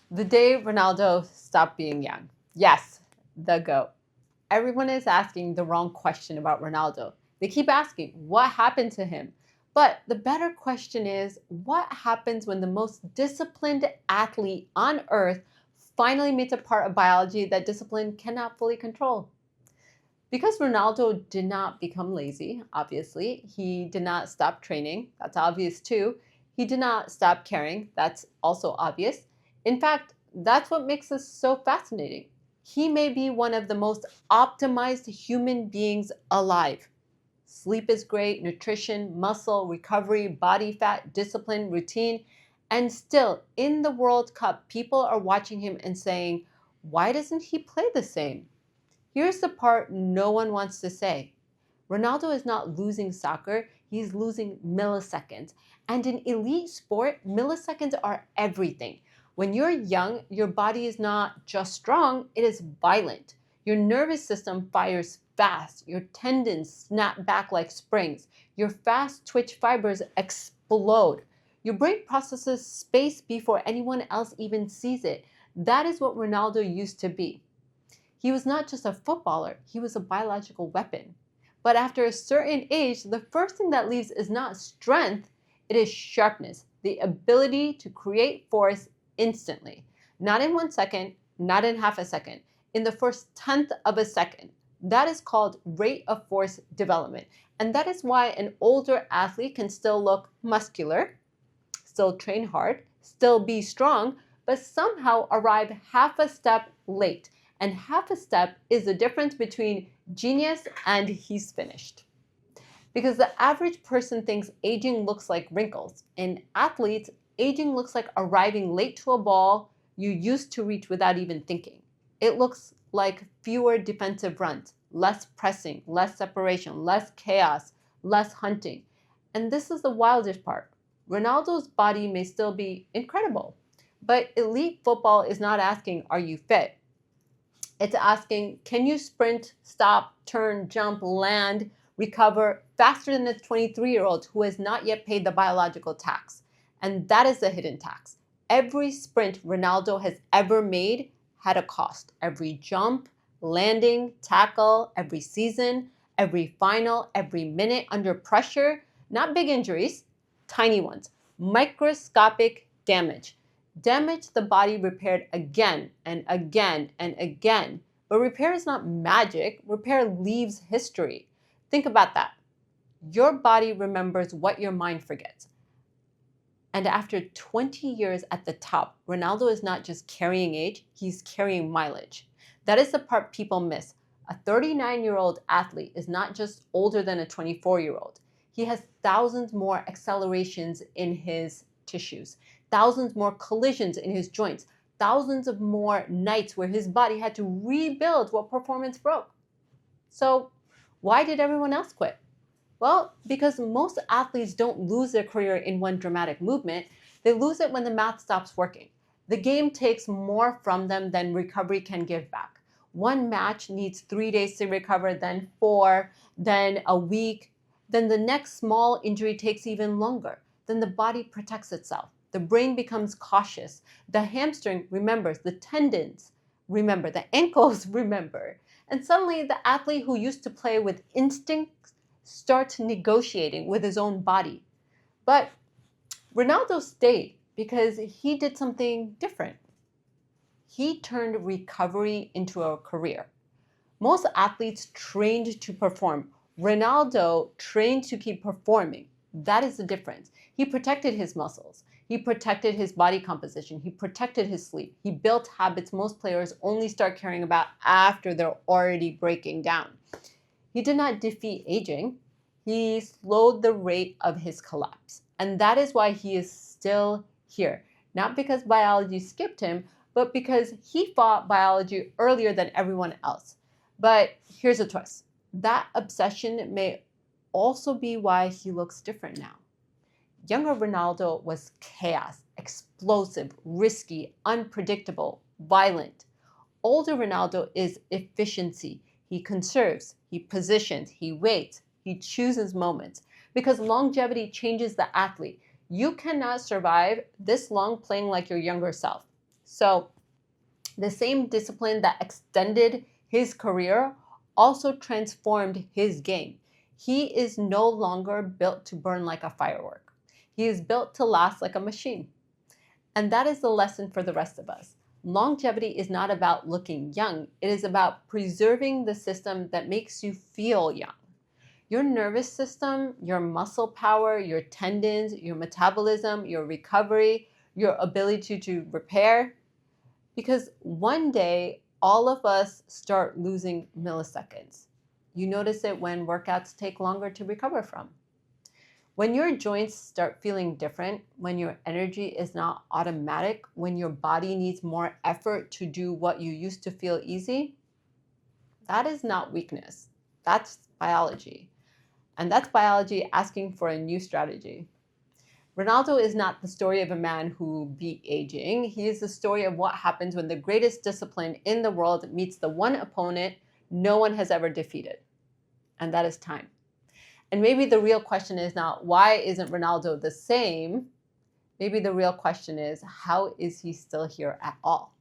The day Ronaldo stopped being young. Yes, the GOAT. Everyone is asking the wrong question about Ronaldo. They keep asking, what happened to him? But the better question is, what happens when the most disciplined athlete on earth finally meets a part of biology that discipline cannot fully control? Because Ronaldo did not become lazy, obviously, he did not stop training. That's obvious too. He did not stop caring. That's also obvious. In fact, that's what makes us so fascinating. He may be one of the most optimized human beings alive. Sleep is great, nutrition, muscle, recovery, body fat, discipline, routine. And still, in the World Cup, people are watching him and saying, why doesn't he play the same? Here's the part no one wants to say. Ronaldo is not losing soccer, he's losing milliseconds. And in elite sport, milliseconds are everything. When you're young, your body is not just strong, it is violent. Your nervous system fires fast, your tendons snap back like springs, your fast twitch fibers explode. Your brain processes space before anyone else even sees it. That is what Ronaldo used to be. He was not just a footballer, he was a biological weapon. But after a certain age, the first thing that leaves is not strength, it is sharpness, the ability to create force instantly. Not in 1 second, not in half a second, in the first tenth of a second. That is called rate of force development. And that is why an older athlete can still look muscular, still train hard, still be strong, but somehow arrive half a step late. And half a step is the difference between genius and he's finished. Because the average person thinks aging looks like wrinkles. In athletes, aging looks like arriving late to a ball you used to reach without even thinking. It looks like fewer defensive runs, less pressing, less separation, less chaos, less hunting. And this is the wildest part. Ronaldo's body may still be incredible, but elite football is not asking, are you fit? It's asking, can you sprint, stop, turn, jump, land, recover faster than the 23-year-old who has not yet paid the biological tax? And that is the hidden tax. Every sprint Ronaldo has ever made had a cost. Every jump, landing, tackle, every season, every final, every minute under pressure, not big injuries, tiny ones, microscopic damage. Damage the body repaired again and again and again. But repair is not magic. Repair leaves history. Think about that. Your body remembers what your mind forgets. And after 20 years at the top, Ronaldo is not just carrying age, he's carrying mileage. That is the part people miss. A 39-year-old athlete is not just older than a 24-year-old. He has thousands more accelerations in his tissues, thousands more collisions in his joints, thousands of more nights where his body had to rebuild what performance broke. So why did everyone else quit? Well, because most athletes don't lose their career in one dramatic movement. They lose it when the math stops working. The game takes more from them than recovery can give back. One match needs 3 days to recover, then 4, then a week. Then the next small injury takes even longer. Then the body protects itself. The brain becomes cautious. The hamstring remembers. The tendons remember. The ankles remember. And suddenly the athlete who used to play with instinct starts negotiating with his own body. But Ronaldo stayed because he did something different. He turned recovery into a career. Most athletes trained to perform. Ronaldo trained to keep performing. That is the difference. He protected his muscles. He protected his body composition. He protected his sleep. He built habits most players only start caring about after they're already breaking down. He did not defeat aging. He slowed the rate of his collapse. And that is why he is still here. Not because biology skipped him, but because he fought biology earlier than everyone else. But here's a twist. That obsession may also be why he looks different now. Younger Ronaldo was chaos, explosive, risky, unpredictable, violent. Older Ronaldo is efficiency. He conserves, he positions, he waits, he chooses moments. Because longevity changes the athlete. You cannot survive this long playing like your younger self. So the same discipline that extended his career also transformed his game. He is no longer built to burn like a firework. He is built to last like a machine. And that is the lesson for the rest of us. Longevity is not about looking young. It is about preserving the system that makes you feel young. Your nervous system, your muscle power, your tendons, your metabolism, your recovery, your ability to repair. Because one day, all of us start losing milliseconds. You notice it when workouts take longer to recover from. When your joints start feeling different, when your energy is not automatic, when your body needs more effort to do what you used to feel easy, that is not weakness. That's biology. And that's biology asking for a new strategy. Ronaldo is not the story of a man who beat aging. He is the story of what happens when the greatest discipline in the world meets the one opponent no one has ever defeated. And that is time. And maybe the real question is not, why isn't Ronaldo the same? Maybe the real question is, how is he still here at all?